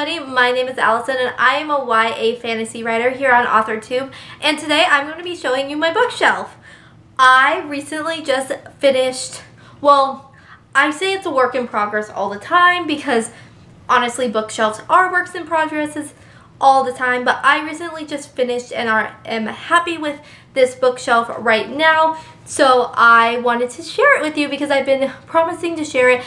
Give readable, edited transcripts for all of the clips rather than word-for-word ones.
everybody, my name is Allison and I am a YA fantasy writer here on AuthorTube, and today I'm going to be showing you my bookshelf. I recently just finished, well, I say it's a work in progress all the time because honestly bookshelves are works in progress all the time, but I recently just finished and am happy with this bookshelf right now, so I wanted to share it with you because I've been promising to share it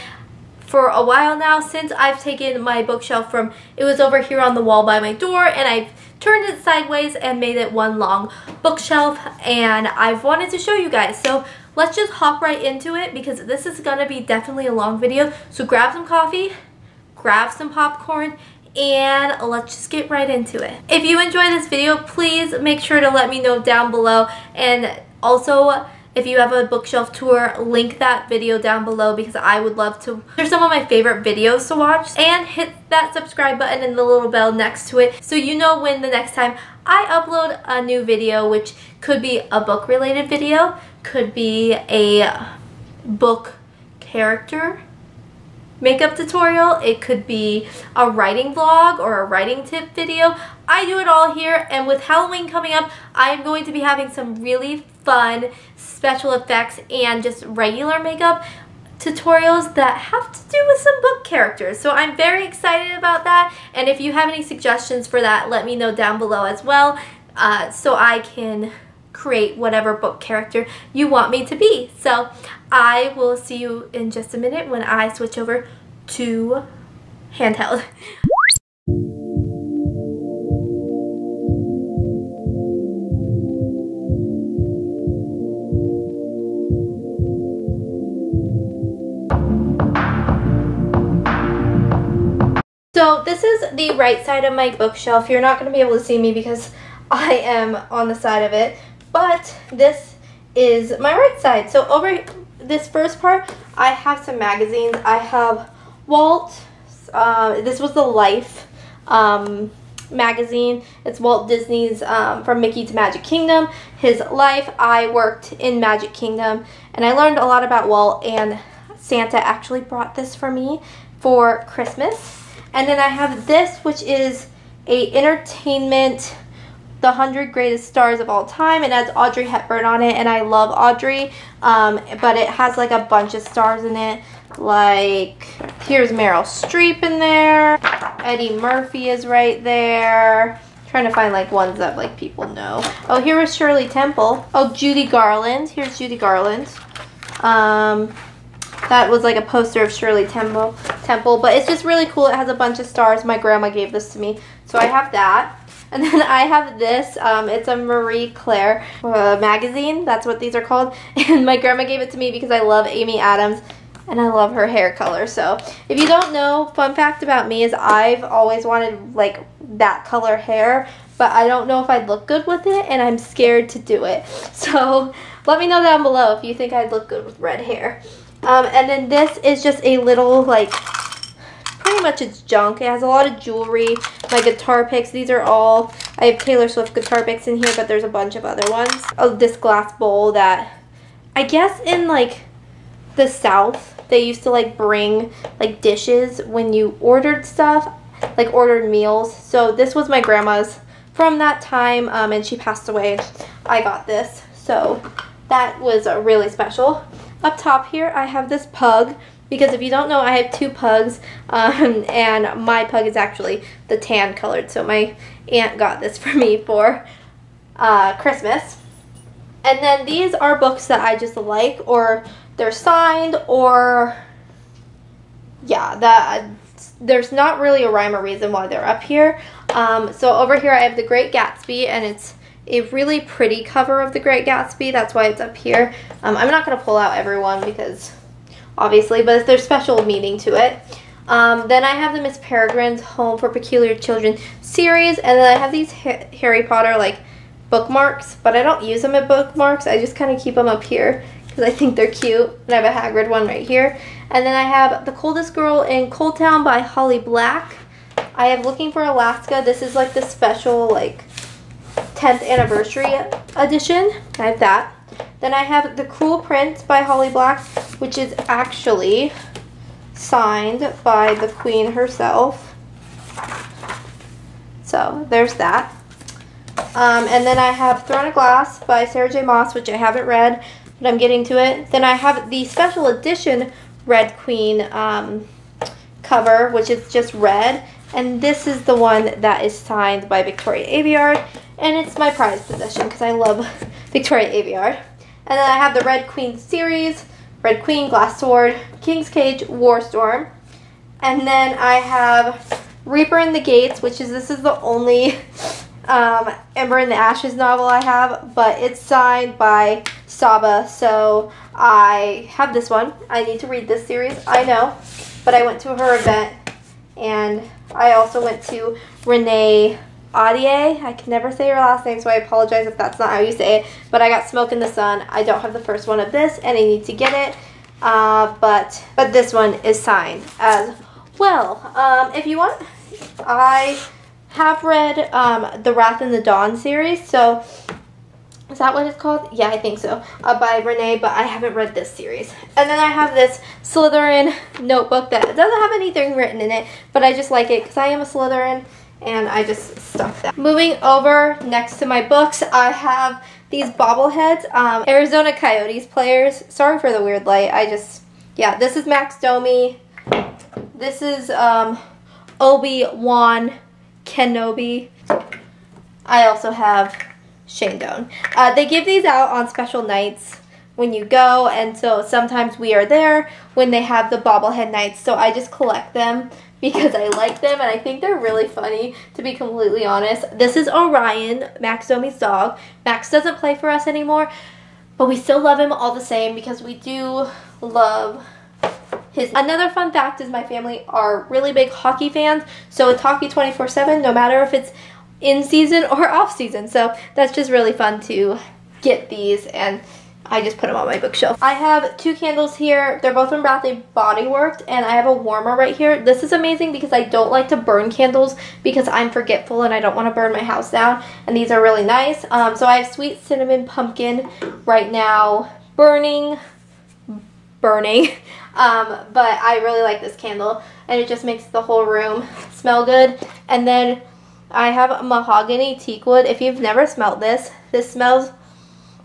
for a while now, since I've taken my bookshelf from, it was over here on the wall by my door, and I've turned it sideways and made it one long bookshelf, and I've wanted to show you guys. So let's just hop right into it because this is going to be definitely a long video. So grab some coffee, grab some popcorn, and let's just get right into it. If you enjoy this video, please make sure to let me know down below, and also if you have a bookshelf tour, link that video down below because I would love to. They're some of my favorite videos to watch. And hit that subscribe button and the little bell next to it so you know when the next time I upload a new video, which could be a book related video, could be a book character makeup tutorial, it could be a writing vlog or a writing tip video. I do it all here, and with Halloween coming up, I'm going to be having some really fun special effects and just regular makeup tutorials that have to do with some book characters. So I'm very excited about that, and if you have any suggestions for that, let me know down below as well, so I can create whatever book character you want me to be. So I will see you in just a minute when I switch over to handheld. So this is the right side of my bookshelf. You're not going to be able to see me because I am on the side of it, but this is my right side. So over this first part, I have some magazines. I have Walt, this was the Life magazine. It's Walt Disney's From Mickey to Magic Kingdom, his life. I worked in Magic Kingdom and I learned a lot about Walt, and Santa actually brought this for me for Christmas. And then I have this, which is a entertainment, the 100 greatest stars of all time. It has Audrey Hepburn on it, and I love Audrey, but it has like a bunch of stars in it. Like, here's Meryl Streep in there, Eddie Murphy is right there. I'm trying to find like ones that like people know. Oh, here is Shirley Temple. Oh, Judy Garland. Here's Judy Garland. That was like a poster of Shirley Temple, but it's just really cool. It has a bunch of stars. My grandma gave this to me, so I have that. And then I have this. It's a Marie Claire magazine. That's what these are called. And my grandma gave it to me because I love Amy Adams and I love her hair color. So if you don't know, fun fact about me is I've always wanted like that color hair, but I don't know if I'd look good with it, and I'm scared to do it. So let me know down below if you think I'd look good with red hair. And then this is just a little, like, pretty much it's junk. It has a lot of jewelry, my guitar picks. These are all, I have Taylor Swift guitar picks in here, but there's a bunch of other ones. Oh, this glass bowl that, I guess in, like, the South, they used to, like, bring, like, dishes when you ordered stuff, like, ordered meals. So this was my grandma's from that time, and she passed away. I got this, so that was really special. Up top here, I have this pug, because if you don't know, I have two pugs, and my pug is actually the tan colored, so my aunt got this for me for Christmas. And then these are books that I just like, or they're signed, or yeah, there's not really a rhyme or reason why they're up here. So over here I have The Great Gatsby, and it's a really pretty cover of The Great Gatsby. That's why it's up here. I'm not going to pull out everyone because obviously, but there's special meaning to it. Then I have the Miss Peregrine's Home for Peculiar Children series, and then I have these Harry Potter like bookmarks, but I don't use them as bookmarks. I just kind of keep them up here because I think they're cute. And I have a Hagrid one right here. And then I have The Coldest Girl in Cold Town by Holly Black. I have Looking for Alaska. This is like the special like 10th anniversary edition. I have that. Then I have The Cruel Prince by Holly Black, which is actually signed by the Queen herself. So there's that. And then I have Throne of Glass by Sarah J. Maas, which I haven't read, but I'm getting to it. Then I have the special edition Red Queen cover, which is just red. And this is the one that is signed by Victoria Aveyard. And it's my prized possession because I love Victoria Aveyard. And then I have the Red Queen series, Red Queen, Glass Sword, King's Cage, Warstorm. And then I have Reaper in the Gates, which is, this is the only Ember in the Ashes novel I have, but it's signed by Saba, so I have this one. I need to read this series, I know, but I went to her event, and I also went to Renee Audier. I can never say her last name, so I apologize if that's not how you say it, but I got Smoke in the Sun. I don't have the first one of this, and I need to get it, but this one is signed as well. If you want, I have read the Wrath in the Dawn series, so is that what it's called? Yeah, I think so, by Renee, but I haven't read this series. And then I have this Slytherin notebook that doesn't have anything written in it, but I just like it because I am a Slytherin, and I just stuck that. Moving over next to my books, I have these bobbleheads, Arizona Coyotes players. Sorry for the weird light, yeah, this is Max Domi. This is Obi-Wan Kenobi. I also have Shane Doan. They give these out on special nights when you go, and so sometimes we are there when they have the bobblehead nights, so I just collect them because I like them and I think they're really funny, to be completely honest. This is Orion, Max Domi's dog. Max doesn't play for us anymore, but we still love him all the same because we do love his. Another fun fact is my family are really big hockey fans, so it's hockey 24/7, no matter if it's in season or off season. So that's just really fun to get these, and I just put them on my bookshelf. I have two candles here. They're both from Bath & Body Works, and I have a warmer right here. This is amazing because I don't like to burn candles because I'm forgetful and I don't want to burn my house down, and these are really nice. So I have Sweet Cinnamon Pumpkin right now burning. But I really like this candle, and it just makes the whole room smell good. And then I have Mahogany Teakwood. If you've never smelled this, this smells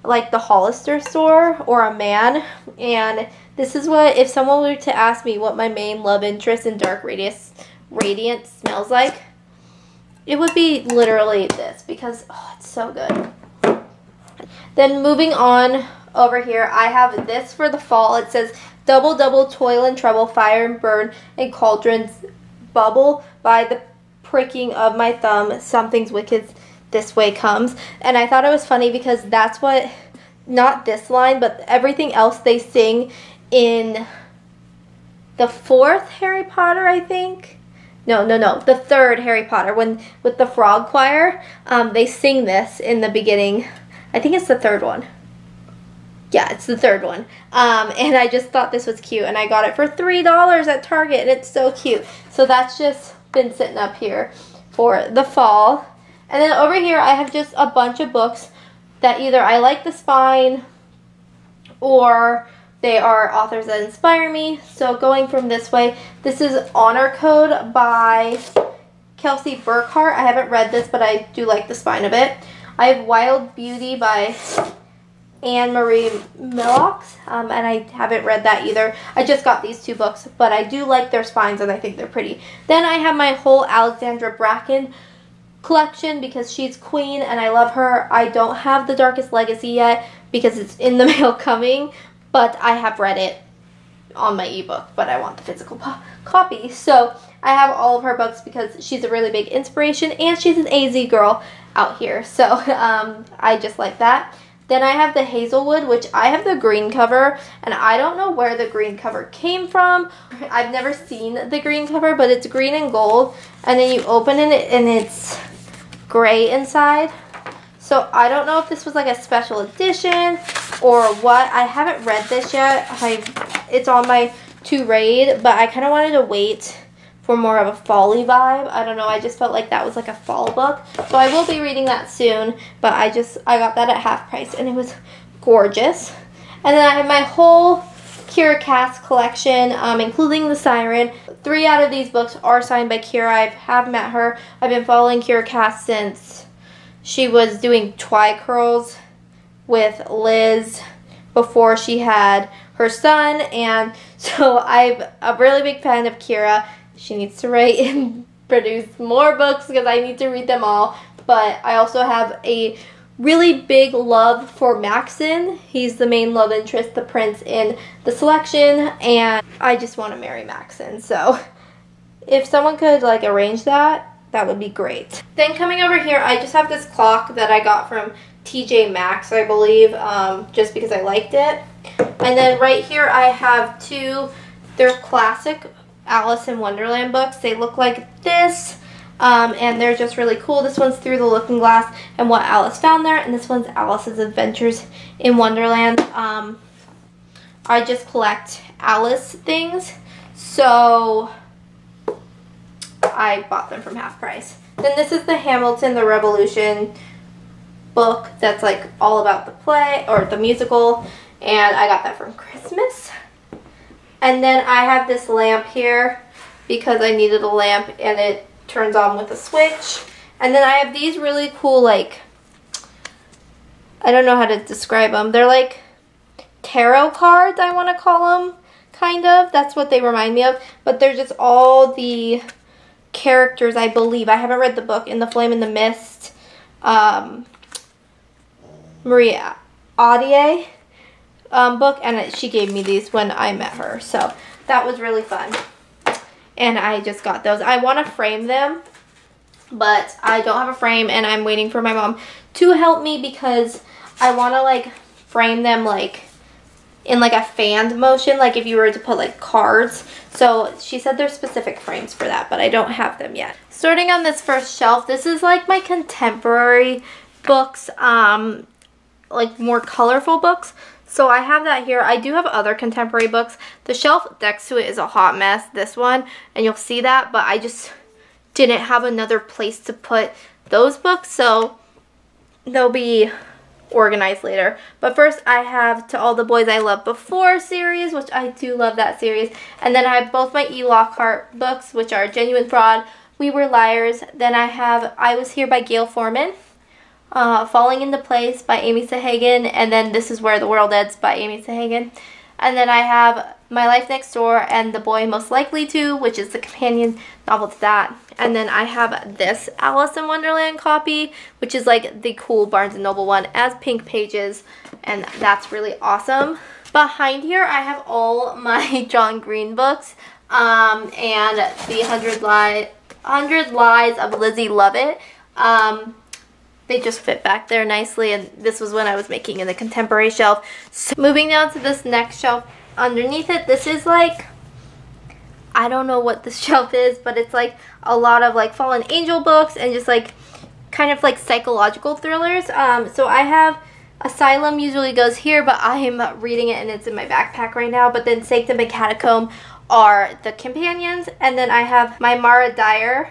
like the Hollister store or a man, and this is what, if someone were to ask me what my main love interest in Dark Radiant smells like, it would be literally this, because it's so good. Then moving on over here, I have this for the fall. It says Double Double Toil and Trouble, Fire and Burn, and Cauldrons Bubble by the pricking of my thumb, something's wicked this way comes. And I thought it was funny because that's what, not this line, but everything else they sing in the fourth Harry Potter, I think. No, the third Harry Potter, when with the frog choir, they sing this in the beginning. I think it's the third one. Yeah, it's the third one. And I just thought this was cute, and I got it for $3 at Target, and it's so cute. So that's just been sitting up here for the fall. And then over here I have just a bunch of books that either I like the spine or they are authors that inspire me. So going from this way, this is Honor Code by Kelsey Burkhart. I haven't read this, but I do like the spine of it. I have Wild Beauty by Anne-Marie Millox, and I haven't read that either. I just got these two books, but I do like their spines and I think they're pretty. Then I have my whole Alexandra Bracken collection because she's queen and I love her. I don't have The Darkest Legacy yet because it's in the mail coming, but I have read it on my ebook, but I want the physical copy. So I have all of her books because she's a really big inspiration and she's an AZ girl out here. So I just like that. Then I have the Hazelwood, which I have the green cover, and I don't know where the green cover came from. I've never seen the green cover, but it's green and gold, and then you open it and it's gray inside. So I don't know if this was like a special edition or what. I haven't read this yet. It's on my to read, but I kind of wanted to wait for more of a fall-y vibe. I don't know, I just felt like that was like a fall book. So I will be reading that soon, but I got that at half price and it was gorgeous. And then I have my whole Kira Cast collection, including the Siren. 3 out of these books are signed by Kira. I have met her. I've been following Kira Cast since she was doing Twi-Curls with Liz before she had her son, and so I'm a really big fan of Kira. She needs to write and produce more books because I need to read them all, but I also have a really big love for Maxon. He's the main love interest, the prince in the selection, and I just want to marry Maxon. So if someone could like arrange that, that would be great. Then coming over here, I just have this clock that I got from TJ Maxx, I believe, just because I liked it. And then right here I have 2, they're classic Alice in Wonderland books. They look like this. And they're just really cool. This one's Through the Looking Glass and What Alice Found There, and this one's Alice's Adventures in Wonderland. I just collect Alice things, so I bought them from half price. Then this is the Hamilton the Revolution book that's like all about the play, or the musical, and I got that from Christmas. And then I have this lamp here because I needed a lamp, and it turns on with a switch. And then I have these really cool, like, I don't know how to describe them. They're like tarot cards, I want to call them, kind of. That's what they remind me of. But they're just all the characters, I believe. I haven't read the book, In the Flame and the Mist. Maria Audier book, and she gave me these when I met her. So that was really fun. And I just got those. I want to frame them, but I don't have a frame, and I'm waiting for my mom to help me because I want to like frame them like in like a fanned motion, like if you were to put like cards. So she said there's specific frames for that, but I don't have them yet. Starting on this first shelf, this is like my contemporary books, like more colorful books. So I have that here. I do have other contemporary books. The shelf next to it is a hot mess, this one, and you'll see that, but I just didn't have another place to put those books, so they'll be organized later. But first I have To All the Boys I Loved Before series, which I do love that series. And then I have both my E. Lockhart books, which are Genuine Fraud, We Were Liars. Then I have I Was Here by Gail Forman. Falling into Place by Amy Sahagan, and then This Is Where the World Ends by Amy Sahagan. And then I have My Life Next Door and The Boy Most Likely To, which is the companion novel to that. And then I have this Alice in Wonderland copy, which is like the cool Barnes & Noble one, as pink pages, and that's really awesome. Behind here I have all my John Green books, and the 100 Lies of Lizzie Lovett. They just fit back there nicely, and this was when I was making in the contemporary shelf. So moving down to this next shelf underneath it, this is like, I don't know what this shelf is, but it's like a lot of like fallen angel books and just like kind of like psychological thrillers. So I have Asylum usually goes here, but I am reading it and it's in my backpack right now. But then Sanctum and Catacomb are the companions, and then I have my Mara Dyer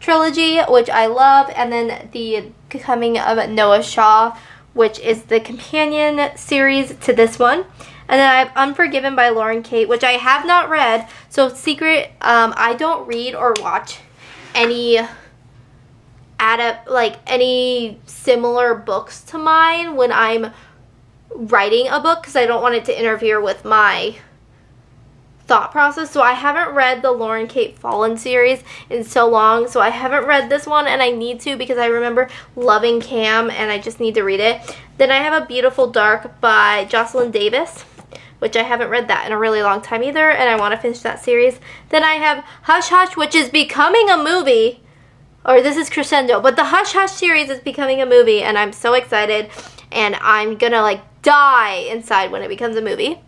trilogy, which I love, and then the Coming of Noah Shaw, which is the companion series to this one. And then I have Unforgiven by Lauren Kate, which I have not read. So secret, I don't read or watch any any similar books to mine when I'm writing a book, because I don't want it to interfere with my thought process. So I haven't read the Lauren Kate Fallen series in so long, so I haven't read this one, and I need to because I remember loving Cam and I just need to read it. Then I have A Beautiful Dark by Jocelyn Davis, which I haven't read that in a really long time either, and I want to finish that series. Then I have Hush Hush, which is becoming a movie, or this is Crescendo, but the Hush Hush series is becoming a movie, and I'm so excited, and I'm gonna like die inside when it becomes a movie.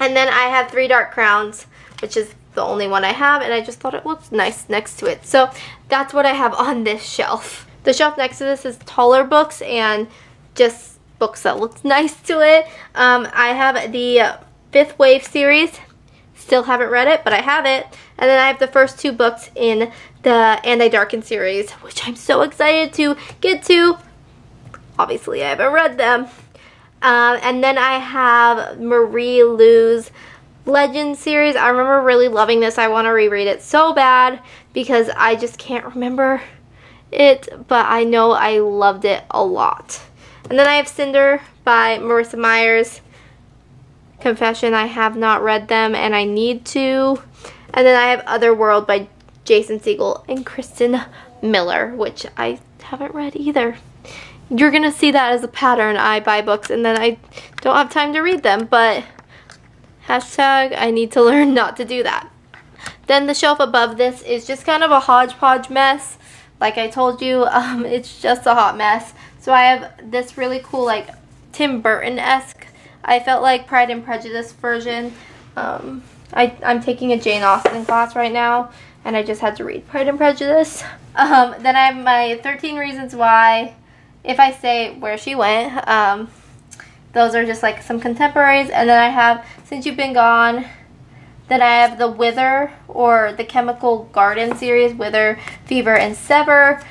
And then I have Three Dark Crowns, which is the only one I have, and I just thought it looked nice next to it. So that's what I have on this shelf. The shelf next to this is taller books and just books that look nice to it. I have the Fifth Wave series. Still haven't read it, but I have it. And then I have the first 2 books in the And I Darken series, which I'm so excited to get to. Obviously, I haven't read them. And then I have Marie Lu's Legend series. I remember really loving this. I want to reread it so bad because I just can't remember it, but I know I loved it a lot. And then I have Cinder by Marissa Myers. Confession, I have not read them and I need to. And then I have Otherworld by Jason Segel and Kristen Miller, which I haven't read either. You're gonna see that as a pattern. I buy books and then I don't have time to read them, but hashtag I need to learn not to do that. Then the shelf above this is just kind of a hodgepodge mess. Like I told you, it's just a hot mess. So I have this really cool, like, Tim Burton-esque, I felt like, Pride and Prejudice version. I'm taking a Jane Austen class right now, and I just had to read Pride and Prejudice. Then I have my 13 Reasons Why, If I Say Where She Went. Those are just like some contemporaries. And then I have Since You've Been Gone. Then I have the Wither, or the Chemical Garden series, Wither, Fever, and Sever.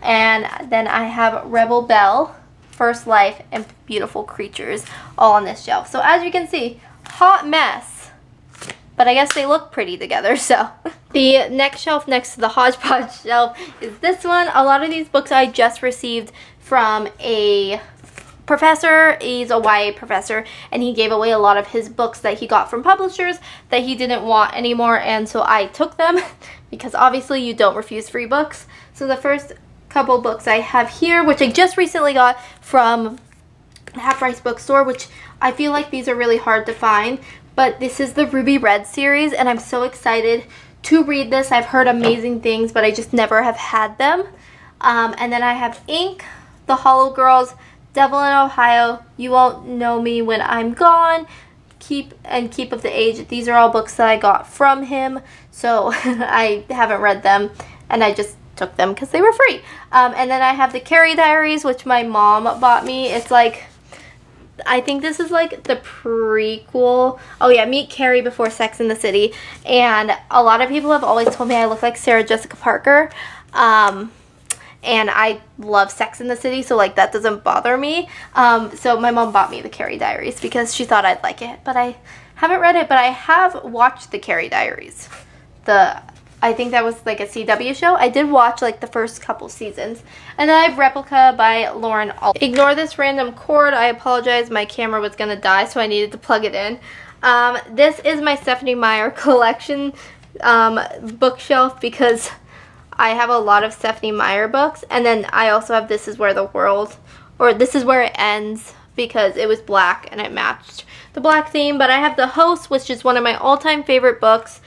And then I have Rebel Belle, First Life, and Beautiful Creatures, all on this shelf. So as you can see, hot mess. But I guess they look pretty together, so. The next shelf next to the hodgepodge shelf is this one. A lot of these books I just received from a professor. He's a YA professor, and he gave away a lot of his books that he got from publishers that he didn't want anymore, and so I took them because obviously you don't refuse free books. So the first couple books I have here, which I just recently got from the Half Price bookstore, which I feel like these are really hard to find, but this is the Ruby Red series, and I'm so excited to read this. I've heard amazing things, but I just never have had them. And then I have Ink, The Hollow Girls, Devil in Ohio, You Won't Know Me When I'm Gone, Keep of the Age. These are all books that I got from him, so I haven't read them, and I just took them because they were free. And then I have the Carrie Diaries, which my mom bought me. It's like, I think this is like the prequel. Oh yeah, Meet Carrie Before Sex in the City. And a lot of people have always told me I look like Sarah Jessica Parker. And I love Sex in the City, so like that doesn't bother me. So my mom bought me the Carrie Diaries because she thought I'd like it. But I haven't read it, but I have watched the Carrie Diaries. I think that was like a CW show. I did watch like the first couple seasons. And then I have Replica by Lauren Aldridge. Ignore this random cord. I apologize. My camera was going to die, so I needed to plug it in. This is my Stephenie Meyer collection bookshelf because I have a lot of Stephenie Meyer books. And then I also have This Is Where the World, or This Is Where It Ends, because it was black and it matched the black theme. But I have The Host, which is one of my all-time favorite books.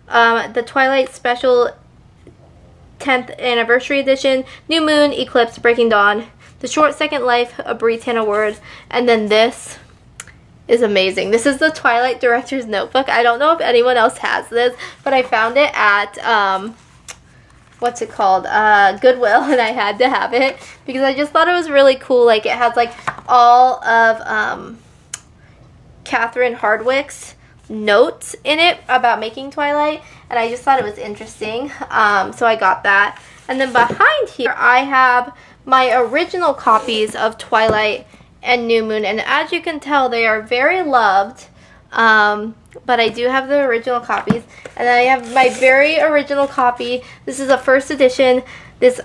The Twilight Special 10th Anniversary Edition, New Moon, Eclipse, Breaking Dawn, The Short Second Life, A Britannia Word, and then this is amazing. This is the Twilight Director's Notebook. I don't know if anyone else has this, but I found it at, what's it called, Goodwill, and I had to have it because I just thought it was really cool. Like, it has like all of Catherine Hardwicke's notes in it about making Twilight, and I just thought it was interesting, so I got that. And then behind here I have my original copies of Twilight and New Moon, and as you can tell they are very loved, but I do have the original copies. And then I have my very original copy. This is a first edition.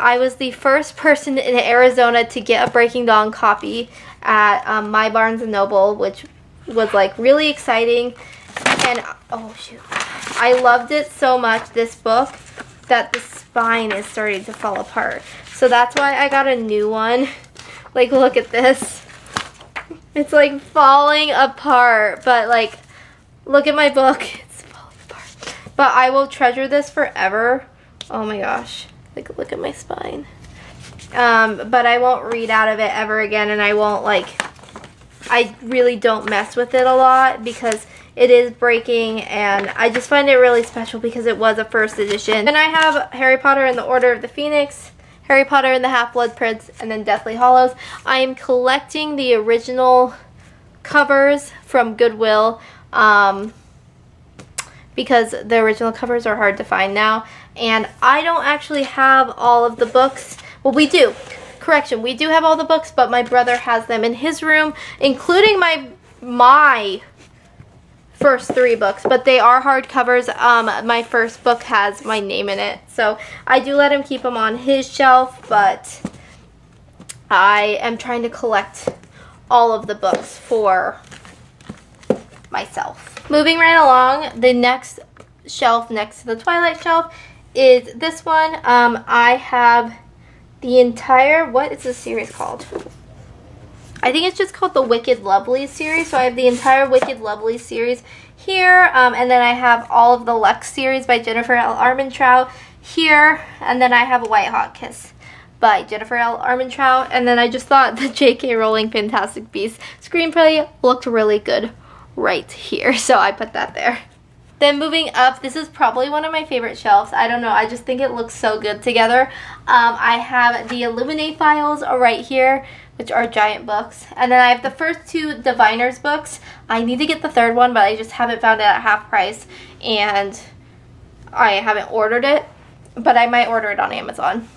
I was the first person in Arizona to get a Breaking Dawn copy at my Barnes & Noble, which was like really exciting. And oh shoot, I loved it so much, this book, that the spine is starting to fall apart. So that's why I got a new one. Like, look at this. It's like falling apart, but like, look at my book. It's falling apart. But I will treasure this forever. Oh my gosh. Like, look at my spine. But I won't read out of it ever again, and I won't, like, I really don't mess with it a lot because it is breaking, and I just find it really special because it was a first edition. Then I have Harry Potter and the Order of the Phoenix, Harry Potter and the Half-Blood Prince, and then Deathly Hallows. I am collecting the original covers from Goodwill because the original covers are hard to find now, and I don't actually have all of the books. Well, we do. correction, we do have all the books, but my brother has them in his room, including my first 3 books, but they are hardcovers. My first book has my name in it, so I do let him keep them on his shelf, but I am trying to collect all of the books for myself. Moving right along, the next shelf next to the Twilight shelf is this one. I have the entire, what is this series called? I think it's just called the Wicked Lovely series. So I have the entire Wicked Lovely series here. And then I have all of the Lux series by Jennifer L. Armentrout here. And then I have a White Hot Kiss by Jennifer L. Armentrout. And then I just thought the J.K. Rowling Fantastic Beasts screenplay looked really good right here. So I put that there. Then moving up, this is probably one of my favorite shelves. I don't know, I just think it looks so good together. I have the Illuminate files right here, which are giant books. And then I have the first 2 Diviners books. I need to get the 3rd one, but I just haven't found it at half price. And I haven't ordered it, but I might order it on Amazon.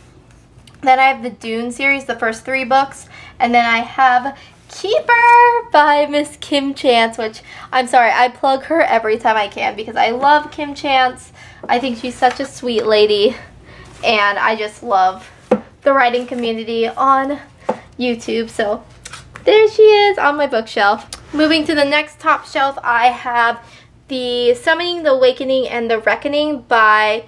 Then I have the Dune series, the first 3 books. And then I have Keeper by Miss Kim Chance, which I'm sorry, I plug her every time I can because I love Kim Chance. I think she's such a sweet lady, and I just love the writing community on YouTube. So there she is on my bookshelf. Moving to the next top shelf, I have the Summoning, the Awakening, and the Reckoning by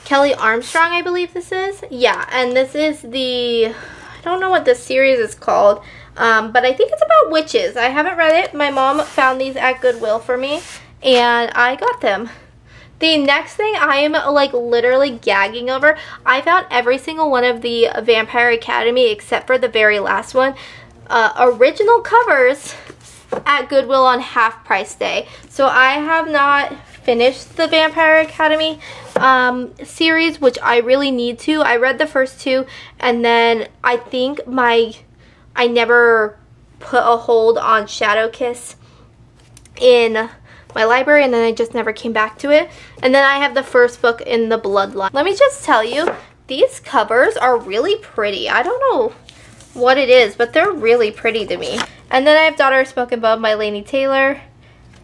Kelly Armstrong, I believe this is. Yeah, and this is I don't know what this series is called. But I think it's about witches. I haven't read it. My mom found these at Goodwill for me, and I got them. The next thing I am like literally gagging over, I found every single one of the Vampire Academy except for the very last one, original covers at Goodwill on half price day. So I have not finished the Vampire Academy series, which I really need to. I read the first 2, and then I think I never put a hold on Shadow Kiss in my library, and then I just never came back to it. And then I have the first book in the Bloodline. Let me just tell you, these covers are really pretty. I don't know what it is, but they're really pretty to me. And then I have Daughter of Smoke and Bone by Laini Taylor.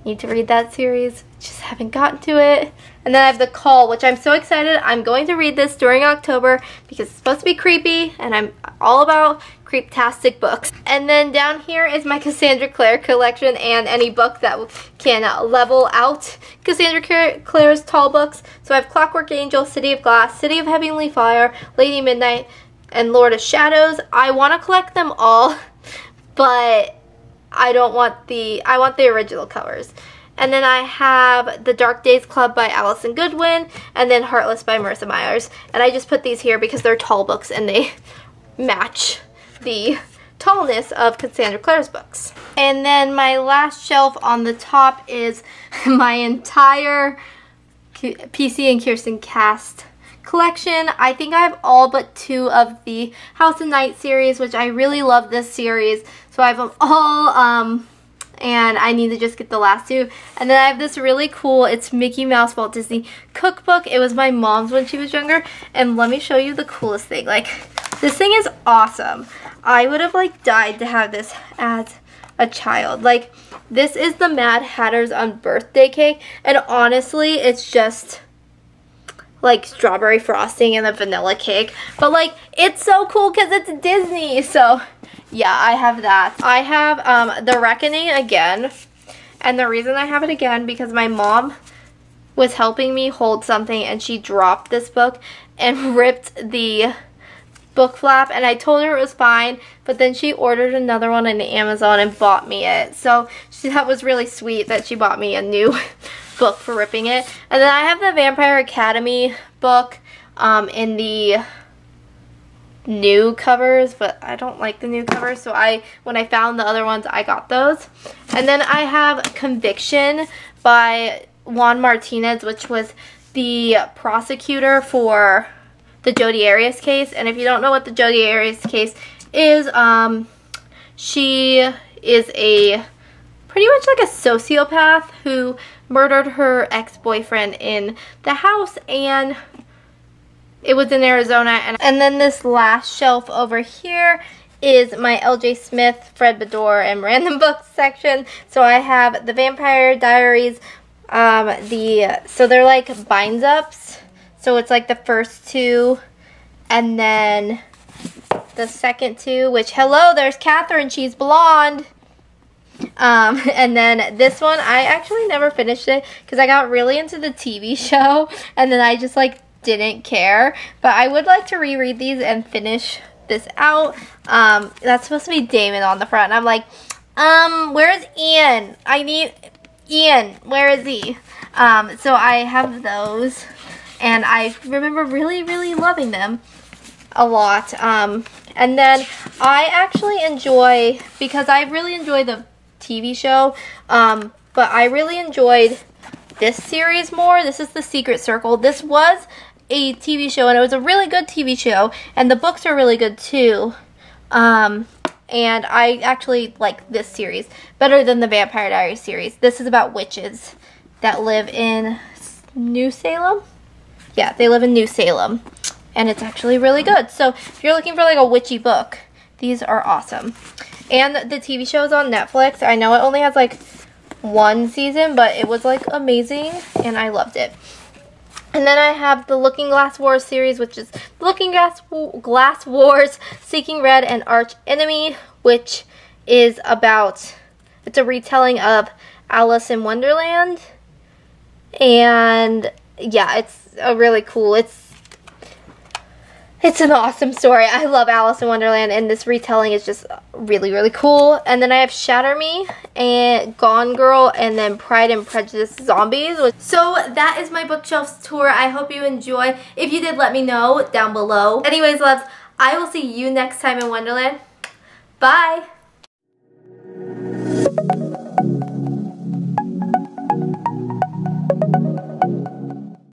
Need to read that series. Just haven't gotten to it. And then I have The Call, which I'm so excited. I'm going to read this during October because it's supposed to be creepy, and I'm all about creeptastic books. And then down here is my Cassandra Clare collection and any book that can level out Cassandra Clare's tall books. So I have Clockwork Angel, City of Glass, City of Heavenly Fire, Lady Midnight, and Lord of Shadows. I want to collect them all, but I want the original covers. And then I have The Dark Days Club by Allison Goodwin, and then Heartless by Marissa Myers. And I just put these here because they're tall books and they match the tallness of Cassandra Clare's books. And then my last shelf on the top is my entire PC and Kirsten cast collection. I think I have all but 2 of the House of Night series, which I really love this series. So I have them all, and I need to just get the last 2. And then I have this really cool, it's Mickey Mouse Walt Disney cookbook. It was my mom's when she was younger. And let me show you the coolest thing. Like, this thing is awesome. I would have like died to have this as a child. Like, this is the Mad Hatter's birthday cake. And honestly, it's just like strawberry frosting and a vanilla cake. But like, it's so cool because it's Disney. So yeah, I have that. I have The Reckoning again. And the reason I have it again, because my mom was helping me hold something and she dropped this book and ripped the book flap, and I told her it was fine, but then she ordered another one on Amazon and bought me it. So that was really sweet that she bought me a new book for ripping it. And then I have the Vampire Academy book in the new covers, but I don't like the new covers, so when I found the other ones, I got those. And then I have Conviction by Juan Martinez, which was the prosecutor for the Jodi Arias case. And if you don't know what the Jodi Arias case is, she is pretty much like a sociopath who murdered her ex-boyfriend in the house, and It was in Arizona. And then this last shelf over here is my L.J. Smith, Fred Bedore, and random books section. So I have the Vampire Diaries, so they're like binds ups. So it's like the first two, and then the second two, which, hello, there's Catherine, she's blonde. And then this one, I actually never finished it because I got really into the TV show, and then I just like didn't care. But I would like to reread these and finish this out. That's supposed to be Damon on the front. I'm like, where's Ian? I need Ian. Where is he? So I have those, and I remember really, really loving them a lot. And then I actually enjoy, because I really enjoy the TV show, but I really enjoyed this series more. This is The Secret Circle. This was a TV show, and it was a really good TV show, and the books are really good too. And I actually like this series better than the Vampire Diaries series. This is about witches that live in New Salem. Yeah, they live in New Salem, and it's actually really good. So if you're looking for like a witchy book, these are awesome. And the TV show is on Netflix. I know it only has like one season, but it was like amazing, and I loved it. And then I have the Looking Glass Wars series, which is Looking Glass Wars, Seeking Red, and Arch Enemy, which is about, it's a retelling of Alice in Wonderland. And yeah, it's a really cool, it's an awesome story. I love Alice in Wonderland, and this retelling is just really, really cool. And then I have Shatter Me, and Gone Girl, and then Pride and Prejudice Zombies. So that is my bookshelf tour. I hope you enjoy. If you did, let me know down below. Anyways, loves, I will see you next time in Wonderland. Bye!